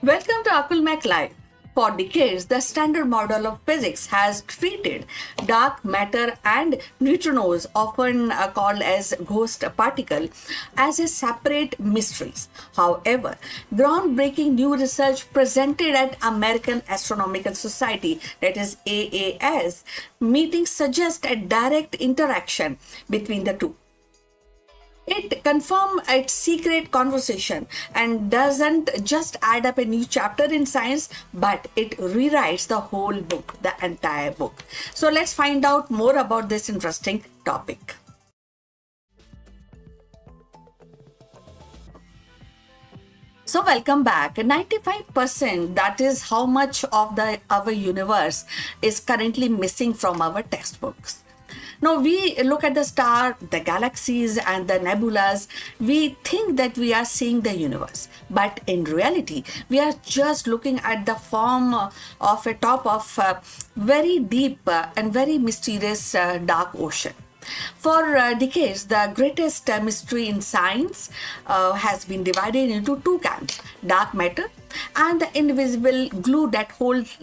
Welcome to Akulmach Live. For decades, the standard model of physics has treated dark matter and neutrinos, often called as ghost particle, as a separate mysteries. However, groundbreaking new research presented at American Astronomical Society, that is AAS, meetings suggest a direct interaction between the two. It confirms its secret conversation and doesn't just add up a new chapter in science, but it rewrites the whole book, the entire book. So let's find out more about this interesting topic. So welcome back. 95%, that is how much of our universe is currently missing from our textbooks. Now we look at the star, the galaxies and the nebulas, we think that we are seeing the universe. But in reality, we are just looking at the form of a top of a very deep and very mysterious dark ocean. For decades, the greatest mystery in science has been divided into two camps: dark matter and the invisible glue that holds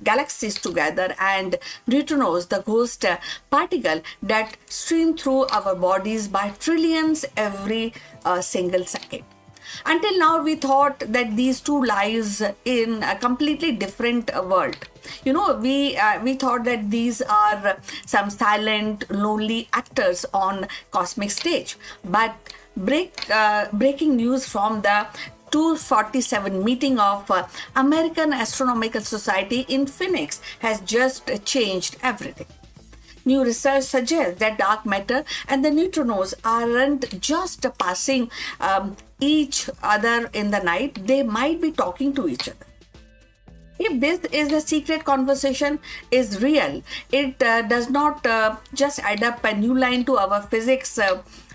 galaxies together, and neutrinos, the ghost particle that stream through our bodies by trillions every single second. Until now, we thought that these two lives in a completely different world. We thought that these are some silent, lonely actors on cosmic stage. But breaking news from the 247 meeting of American Astronomical Society in Phoenix has just changed everything. New research suggests that dark matter and the neutrinos aren't just passing each other in the night, they might be talking to each other. If this is the secret conversation is real, it does not just add up a new line to our physics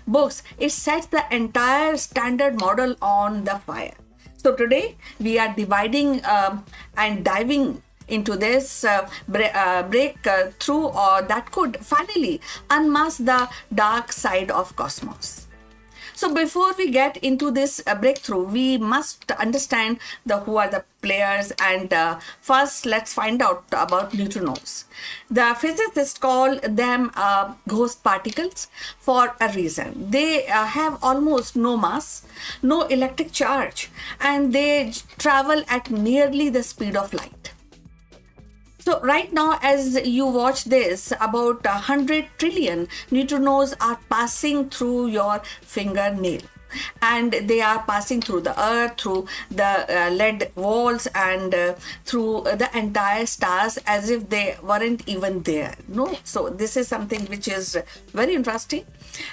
books, it sets the entire standard model on the fire. So today we are dividing and diving into this breakthrough that could finally unmask the dark side of cosmos. So before we get into this breakthrough, we must understand who are the players, and first let's find out about neutrinos. The physicists call them ghost particles for a reason. They have almost no mass, no electric charge, and they travel at nearly the speed of light. So right now, as you watch this, about 100 trillion neutrinos are passing through your fingernail. And they are passing through the earth, through the lead walls, and through the entire stars as if they weren't even there. No, so this is something which is very interesting.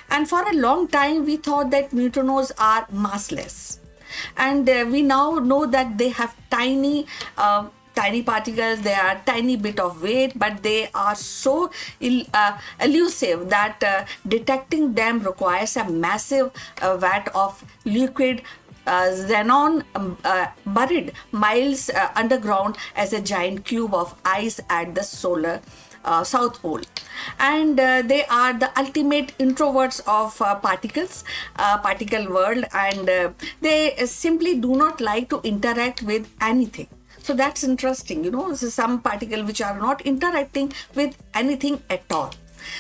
And for a long time, we thought that neutrinos are massless. And we now know that they have tiny particles, they are tiny bit of weight, but they are so elusive that detecting them requires a massive vat of liquid xenon buried miles underground as a giant cube of ice at the solar South Pole. And they are the ultimate introverts of particle world, and they simply do not like to interact with anything. So that's interesting, so some particle which are not interacting with anything at all.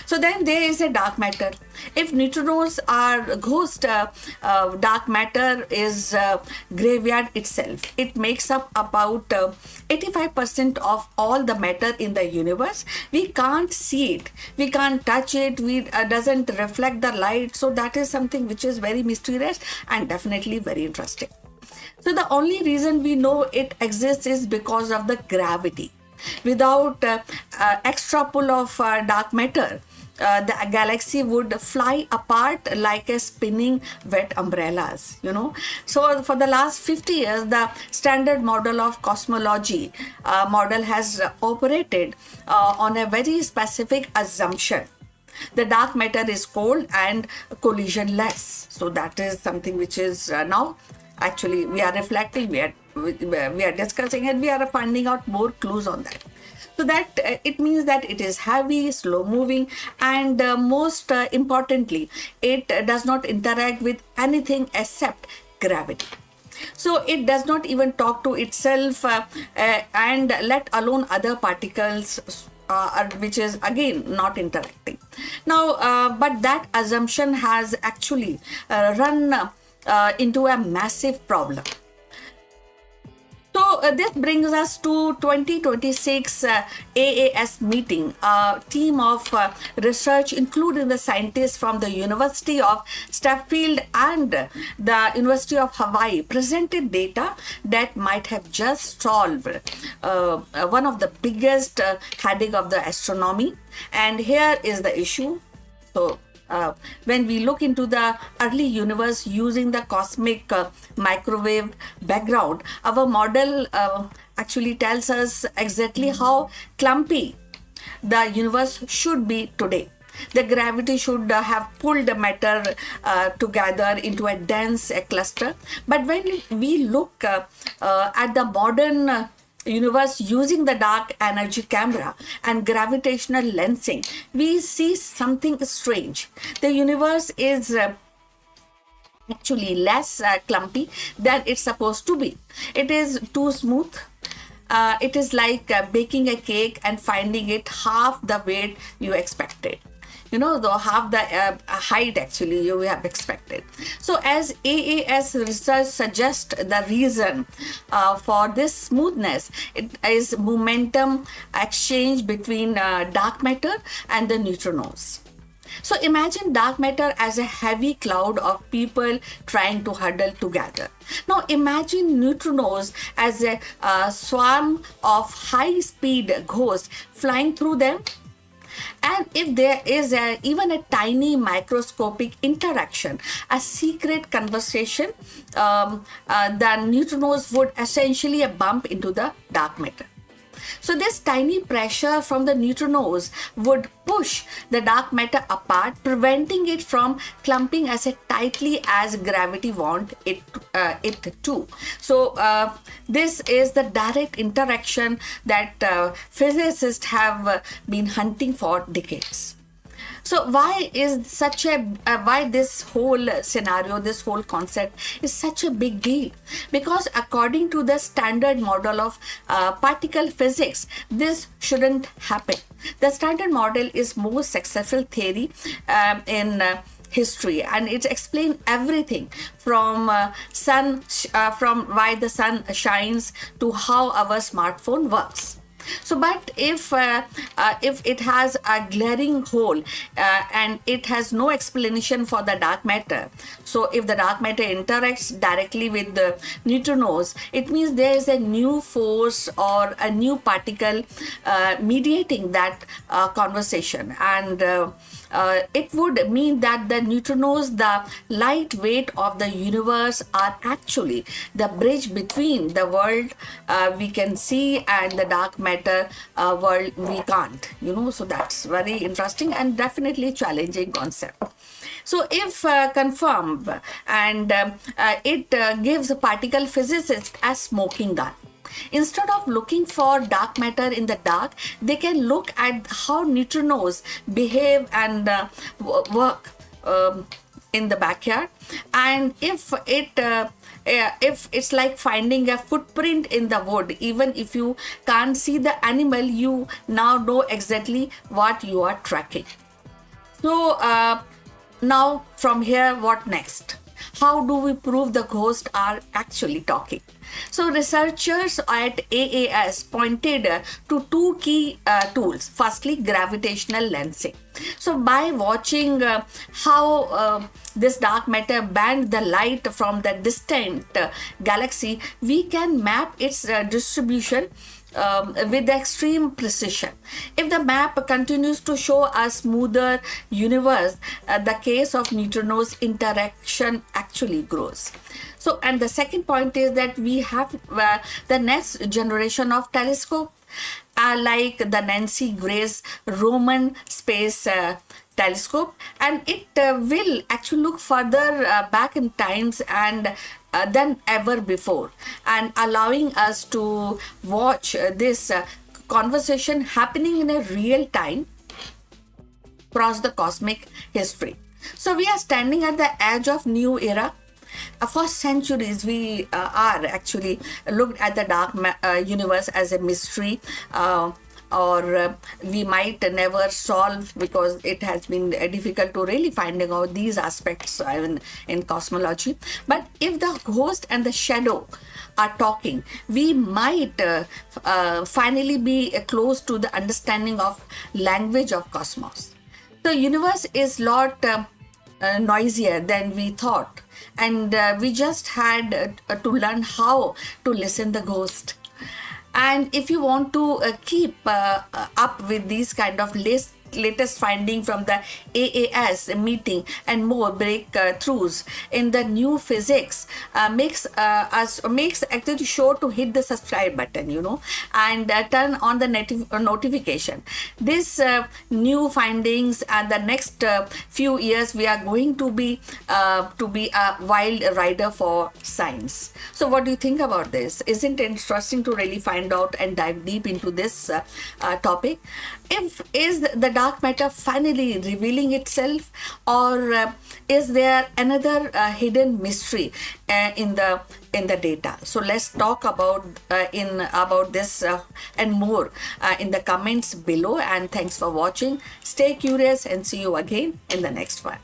So then there is a dark matter. If neutrinos are ghost, dark matter is graveyard itself. It makes up about 85% of all the matter in the universe. We can't see it, we can't touch it, we doesn't reflect the light. So that is something which is very mysterious and definitely very interesting. So the only reason we know it exists is because of the gravity. Without extra pull of dark matter, the galaxy would fly apart like a spinning wet umbrellas. So for the last 50 years, the standard model of cosmology model has operated on a very specific assumption. The dark matter is cold and collisionless. So that is something which is now actually we are reflecting, we are discussing, and we are finding out more clues on that. So that it means that it is heavy, slow moving, and most importantly, it does not interact with anything except gravity. So it does not even talk to itself, and let alone other particles, which is again not interacting. Now, but that assumption has actually run into a massive problem. So this brings us to 2026 AAS meeting. A team of research, including the scientists from the University of Strathfield and the University of Hawaii, presented data that might have just solved one of the biggest headache of the astronomy. And here is the issue. So when we look into the early universe using the cosmic microwave background, our model actually tells us exactly how clumpy the universe should be today. The gravity should have pulled the matter together into a dense cluster. But when we look at the modern universe using the dark energy camera and gravitational lensing, we see something strange. The universe is actually less clumpy than it's supposed to be. It is too smooth. It is like baking a cake and finding it half the weight you expected. Though half the height actually you have expected. So as AAS research suggests, the reason for this smoothness, it is momentum exchange between dark matter and the neutrinos. So imagine dark matter as a heavy cloud of people trying to huddle together. Now imagine neutrinos as a swarm of high-speed ghosts flying through them. And if there is even a tiny microscopic interaction, a secret conversation, the neutrinos would essentially bump into the dark matter. So this tiny pressure from the neutrinos would push the dark matter apart, preventing it from clumping as tightly as gravity wants it to. So this is the direct interaction that physicists have been hunting for decades. So why this whole scenario, this whole concept is such a big deal? Because according to the standard model of particle physics, this shouldn't happen. The standard model is most successful theory in history, and it explains everything from from why the sun shines to how our smartphone works. So, but if it has a glaring hole and it has no explanation for the dark matter, so if the dark matter interacts directly with the neutrinos, it means there is a new force or a new particle mediating that conversation, and it would mean that the neutrinos, the light weight of the universe, are actually the bridge between the world we can see and the dark matter world we can't. So that's very interesting and definitely challenging concept. So if confirmed, and it gives particle physicists a smoking gun. Instead of looking for dark matter in the dark, they can look at how neutrinos behave and work in the backyard. And if it's like finding a footprint in the wood, even if you can't see the animal, you now know exactly what you are tracking. So now from here, what next? How do we prove the ghosts are actually talking? So researchers at AAS pointed to two key tools. Firstly, gravitational lensing. So by watching how this dark matter bends the light from the distant galaxy, we can map its distribution with extreme precision. If the map continues to show a smoother universe, the case of neutrinos interaction actually grows. So, and the second point is that we have the next generation of telescope, like the Nancy Grace Roman Space Telescope, and it will actually look further back in times and than ever before, and allowing us to watch this conversation happening in a real time across the cosmic history. So we are standing at the edge of new era, For centuries, we are actually looked at the universe as a mystery. Or we might never solve, because it has been difficult to really finding out these aspects in cosmology. But if the ghost and the shadow are talking, we might finally be close to the understanding of language of cosmos. The universe is lot noisier than we thought, and we just had to learn how to listen the ghost. And if you want to keep up with these kind of latest finding from the AAS meeting and more breakthroughs in the new physics, makes actually sure to hit the subscribe button, and turn on the notification. This new findings and the next few years, we are going to be a wild rider for science. So what do you think about this? Isn't it interesting to really find out and dive deep into this topic? Is the dark matter finally revealing itself, or is there another hidden mystery in the data? So let's talk about this and more in the comments below. And thanks for watching. Stay curious, and see you again in the next one.